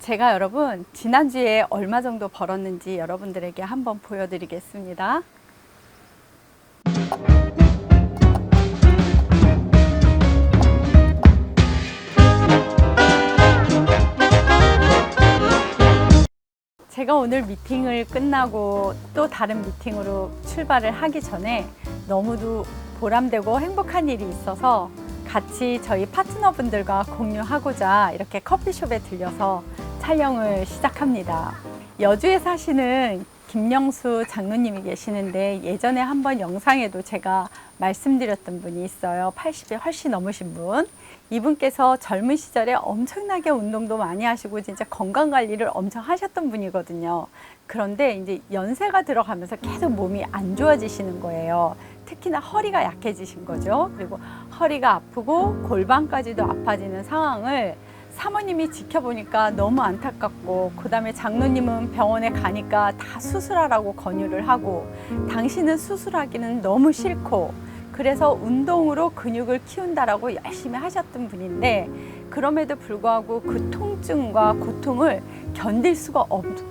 제가 여러분 지난주에 얼마 정도 벌었는지 여러분들에게 한번 보여드리겠습니다. 제가 오늘 미팅을 끝나고 또 다른 미팅으로 출발을 하기 전에 너무도 보람되고 행복한 일이 있어서 같이 저희 파트너분들과 공유하고자 이렇게 커피숍에 들려서 촬영을 시작합니다. 여주에 사시는 김영수 장로님이 계시는데 예전에 한번 영상에도 제가 말씀드렸던 분이 있어요. 80이 훨씬 넘으신 분. 이분께서 젊은 시절에 엄청나게 운동도 많이 하시고 진짜 건강 관리를 엄청 하셨던 분이거든요. 그런데 이제 연세가 들어가면서 계속 몸이 안 좋아지시는 거예요. 특히나 허리가 약해지신 거죠. 그리고 허리가 아프고 골반까지도 아파지는 상황을 사모님이 지켜보니까 너무 안타깝고, 그 다음에 장로님은 병원에 가니까 다 수술하라고 권유를 하고, 당신은 수술하기는 너무 싫고, 그래서 운동으로 근육을 키운다라고 열심히 하셨던 분인데, 그럼에도 불구하고 그 통증과 고통을 견딜 수가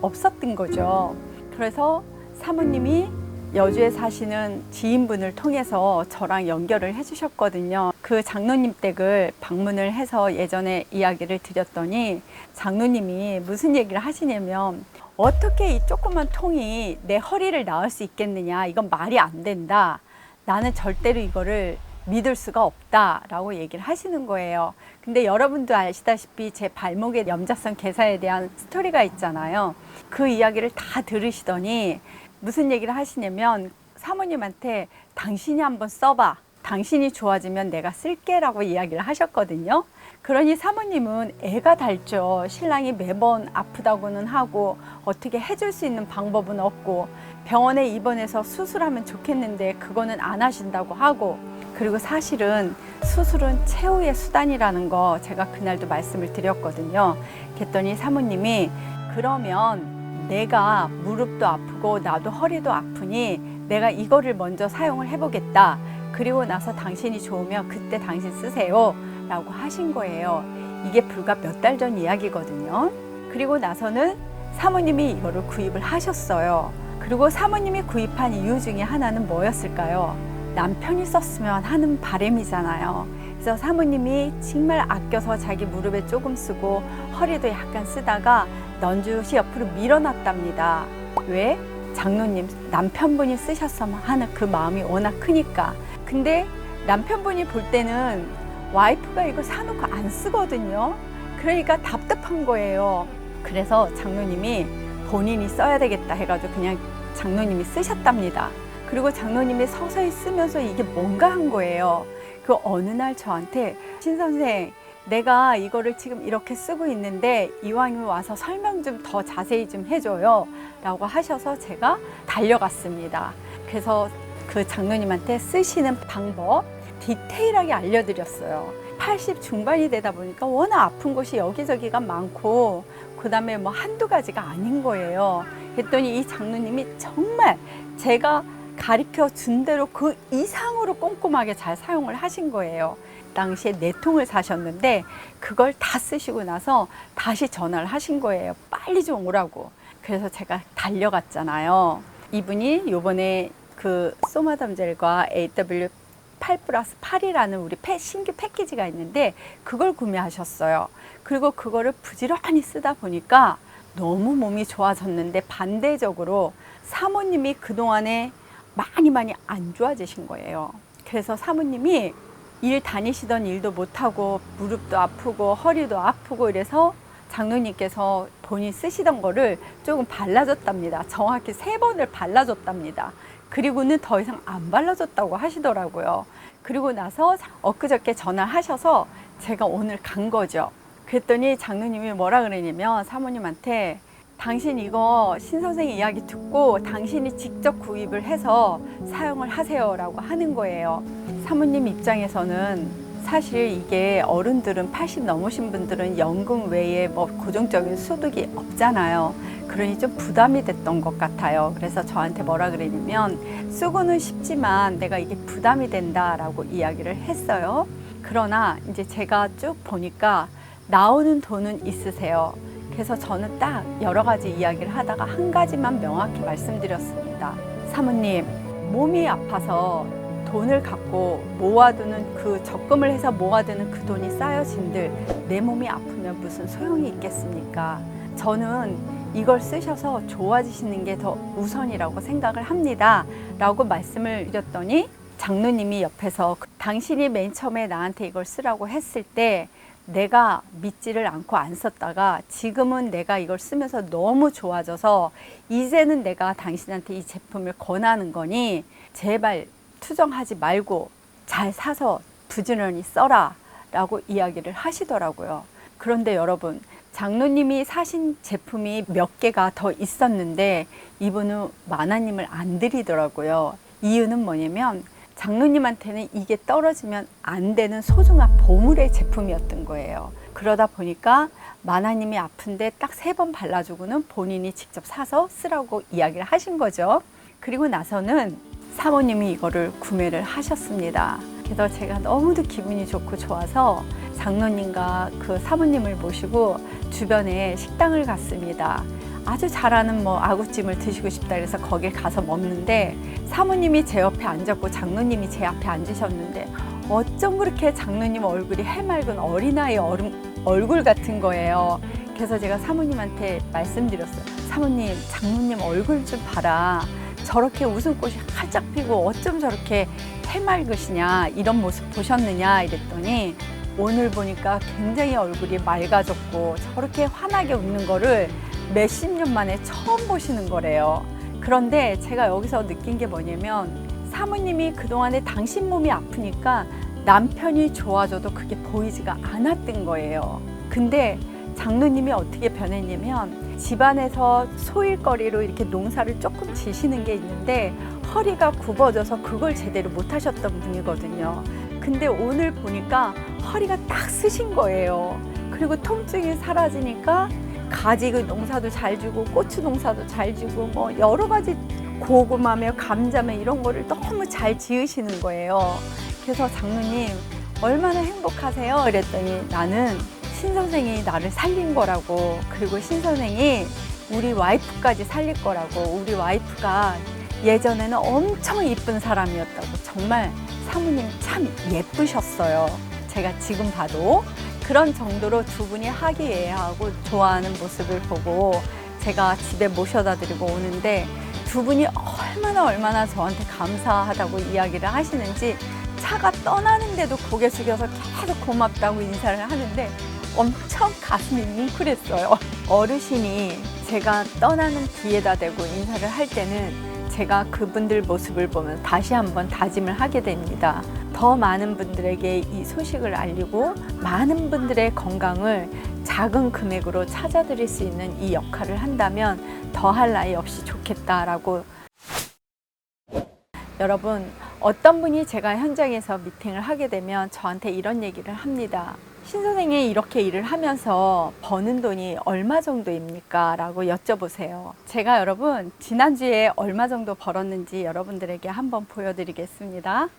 없었던 거죠. 그래서 사모님이 여주에 사시는 지인분을 통해서 저랑 연결을 해주셨거든요. 그 장로님 댁을 방문을 해서 예전에 이야기를 드렸더니 장로님이 무슨 얘기를 하시냐면, 어떻게 이 조그만 통이 내 허리를 나을 수 있겠느냐, 이건 말이 안 된다, 나는 절대로 이거를 믿을 수가 없다 라고 얘기를 하시는 거예요. 근데 여러분도 아시다시피 제 발목의 염좌성 괴사에 대한 스토리가 있잖아요. 그 이야기를 다 들으시더니 무슨 얘기를 하시냐면, 사모님한테 당신이 한번 써봐, 당신이 좋아지면 내가 쓸게 라고 이야기를 하셨거든요. 그러니 사모님은 애가 닳죠. 신랑이 매번 아프다고는 하고 어떻게 해줄 수 있는 방법은 없고, 병원에 입원해서 수술하면 좋겠는데 그거는 안 하신다고 하고, 그리고 사실은 수술은 최후의 수단이라는 거 제가 그날도 말씀을 드렸거든요. 그랬더니 사모님이, 그러면 내가 무릎도 아프고 나도 허리도 아프니 내가 이거를 먼저 사용을 해보겠다, 그리고 나서 당신이 좋으면 그때 당신 쓰세요 라고 하신 거예요. 이게 불과 몇 달 전 이야기거든요. 그리고 나서는 사모님이 이거를 구입을 하셨어요. 그리고 사모님이 구입한 이유 중에 하나는 뭐였을까요? 남편이 썼으면 하는 바람이잖아요. 그래서 사모님이 정말 아껴서 자기 무릎에 조금 쓰고 허리도 약간 쓰다가 넌주시 옆으로 밀어놨답니다. 왜? 장로님, 남편분이 쓰셨으면 하는 그 마음이 워낙 크니까. 근데 남편분이 볼 때는 와이프가 이거 사놓고 안 쓰거든요. 그러니까 답답한 거예요. 그래서 장로님이 본인이 써야 되겠다 해가지고 그냥 장로님이 쓰셨답니다. 그리고 장로님이 서서히 쓰면서 이게 뭔가 한 거예요. 그 어느 날 저한테, 신 선생, 내가 이거를 지금 이렇게 쓰고 있는데 이왕이면 와서 설명 좀 더 자세히 좀 해줘요 라고 하셔서 제가 달려갔습니다. 그래서 그 장로님한테 쓰시는 방법 디테일하게 알려드렸어요. 80 중반이 되다 보니까 워낙 아픈 곳이 여기저기가 많고, 그 다음에 뭐 한두 가지가 아닌 거예요. 그랬더니 이 장로님이 정말 제가 가르쳐 준 대로 그 이상으로 꼼꼼하게 잘 사용을 하신 거예요. 당시에 4통을 사셨는데 그걸 다 쓰시고 나서 다시 전화를 하신 거예요. 빨리 좀 오라고. 그래서 제가 달려갔잖아요. 이분이 요번에 그 소마담젤과 AW8+8이라는 우리 신규 패키지가 있는데 그걸 구매하셨어요. 그리고 그거를 부지런히 쓰다 보니까 너무 몸이 좋아졌는데, 반대적으로 사모님이 그동안에 많이 안 좋아지신 거예요. 그래서 사모님이 일 다니시던 일도 못하고 무릎도 아프고 허리도 아프고 이래서 장로님께서 본인 쓰시던 거를 조금 발라줬답니다. 정확히 3번을 발라줬답니다. 그리고는 더 이상 안 발라줬다고 하시더라고요. 그리고 나서 엊그저께 전화하셔서 제가 오늘 간 거죠. 그랬더니 장로님이 뭐라 그러냐면, 사모님한테 당신 이거 신 선생의 이야기 듣고 당신이 직접 구입을 해서 사용을 하세요 라고 하는 거예요. 사모님 입장에서는 사실 이게 어른들은 80 넘으신 분들은 연금 외에 뭐 고정적인 소득이 없잖아요. 그러니 좀 부담이 됐던 것 같아요. 그래서 저한테 뭐라 그러냐면, 쓰고는 싶지만 내가 이게 부담이 된다라고 이야기를 했어요. 그러나 이제 제가 쭉 보니까 나오는 돈은 있으세요. 그래서 저는 딱 여러 가지 이야기를 하다가 한 가지만 명확히 말씀드렸습니다. 사모님, 몸이 아파서 돈을 갖고 모아두는 그 적금을 해서 모아두는 그 돈이 쌓여진들 내 몸이 아프면 무슨 소용이 있겠습니까? 저는 이걸 쓰셔서 좋아지시는 게 더 우선이라고 생각을 합니다. 라고 말씀을 드렸더니 장로님이 옆에서 당신이 맨 처음에 나한테 이걸 쓰라고 했을 때 내가 믿지를 않고 안 썼다가 지금은 내가 이걸 쓰면서 너무 좋아져서 이제는 내가 당신한테 이 제품을 권하는 거니 제발 투정하지 말고 잘 사서 부지런히 써라 라고 이야기를 하시더라고요. 그런데 여러분, 장로님이 사신 제품이 몇 개가 더 있었는데 이분은 만화님을 안 드리더라고요. 이유는 뭐냐면 장로님한테는 이게 떨어지면 안 되는 소중한 보물의 제품이었던 거예요. 그러다 보니까 만화님이 아픈데 딱 3번 발라주고는 본인이 직접 사서 쓰라고 이야기를 하신 거죠. 그리고 나서는 사모님이 이거를 구매를 하셨습니다. 그래서 제가 너무도 기분이 좋고 좋아서 장로님과 그 사모님을 모시고 주변에 식당을 갔습니다. 아주 잘하는 아구찜을 드시고 싶다 그래서 거길 가서 먹는데 사모님이 제 옆에 앉았고 장로님이 제 앞에 앉으셨는데 어쩜 그렇게 장로님 얼굴이 해맑은 어린아이 얼굴 같은 거예요. 그래서 제가 사모님한테 말씀드렸어요. 사모님, 장로님 얼굴 좀 봐라. 저렇게 웃음꽃이 활짝 피고 어쩜 저렇게 해맑으시냐, 이런 모습 보셨느냐 이랬더니 오늘 보니까 굉장히 얼굴이 맑아졌고 저렇게 환하게 웃는 거를 몇십 년 만에 처음 보시는 거래요. 그런데 제가 여기서 느낀 게 뭐냐면 사모님이 그동안에 당신 몸이 아프니까 남편이 좋아져도 그게 보이지가 않았던 거예요. 근데 장로님이 어떻게 변했냐면 집안에서 소일거리로 이렇게 농사를 조금 지시는 게 있는데 허리가 굽어져서 그걸 제대로 못 하셨던 분이거든요. 근데 오늘 보니까 허리가 딱 쓰신 거예요. 그리고 통증이 사라지니까 가지 농사도 잘 주고 고추 농사도 잘 주고 여러 가지 고구마며 감자며 이런 거를 너무 잘 지으시는 거예요. 그래서 장로님 얼마나 행복하세요? 그랬더니 나는 신 선생이 나를 살린 거라고, 그리고 신 선생이 우리 와이프까지 살릴 거라고, 우리 와이프가 예전에는 엄청 이쁜 사람이었다고. 정말 사모님 참 예쁘셨어요. 제가 지금 봐도 그런 정도로 두 분이 화기애애하고 좋아하는 모습을 보고 제가 집에 모셔다 드리고 오는데 두 분이 얼마나 저한테 감사하다고 이야기를 하시는지 차가 떠나는데도 고개 숙여서 계속 고맙다고 인사를 하는데 엄청 가슴이 뭉클했어요. 어르신이 제가 떠나는 뒤에다 대고 인사를 할 때는 제가 그분들 모습을 보면 다시 한번 다짐을 하게 됩니다. 더 많은 분들에게 이 소식을 알리고 많은 분들의 건강을 작은 금액으로 찾아드릴 수 있는 이 역할을 한다면 더할 나위 없이 좋겠다라고. 여러분, 어떤 분이 제가 현장에서 미팅을 하게 되면 저한테 이런 얘기를 합니다. 신 선생이 이렇게 일을 하면서 버는 돈이 얼마 정도입니까? 라고 여쭤보세요. 제가 여러분 지난주에 얼마 정도 벌었는지 여러분들에게 한번 보여드리겠습니다.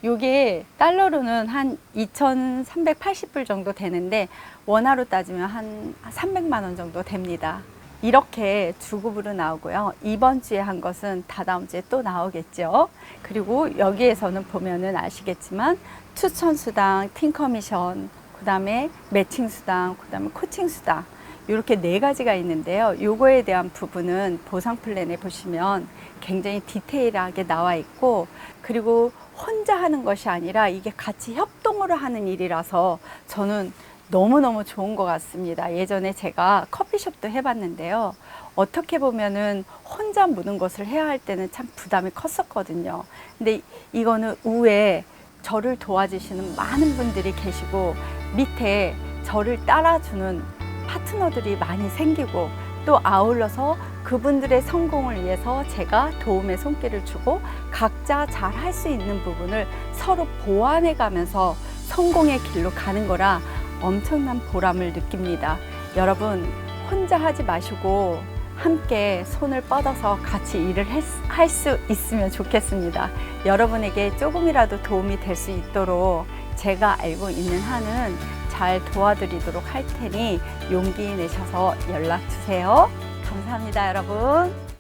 이게 달러로는 한 2,380불 정도 되는데 원화로 따지면 한 300만 원 정도 됩니다. 이렇게 주급으로 나오고요. 이번 주에 한 것은 다다음 주에 또 나오겠죠. 그리고 여기에서는 보면은 아시겠지만 추천수당, 팀커미션, 그 다음에 매칭수당, 그 다음에 코칭수당, 이렇게 4가지가 있는데요. 요거에 대한 부분은 보상 플랜에 보시면 굉장히 디테일하게 나와 있고, 그리고 혼자 하는 것이 아니라 이게 같이 협동으로 하는 일이라서 저는 너무너무 좋은 것 같습니다. 예전에 제가 커피숍도 해봤는데요. 어떻게 보면은 혼자 모든 것을 해야 할 때는 참 부담이 컸었거든요. 근데 이거는 우에 저를 도와주시는 많은 분들이 계시고 밑에 저를 따라주는 파트너들이 많이 생기고 또 아울러서 그분들의 성공을 위해서 제가 도움의 손길을 주고 각자 잘 할 수 있는 부분을 서로 보완해 가면서 성공의 길로 가는 거라 엄청난 보람을 느낍니다. 여러분, 혼자 하지 마시고 함께 손을 뻗어서 같이 일을 할 수 있으면 좋겠습니다. 여러분에게 조금이라도 도움이 될 수 있도록 제가 알고 있는 한은 잘 도와드리도록 할 테니 용기 내셔서 연락 주세요. 감사합니다, 여러분.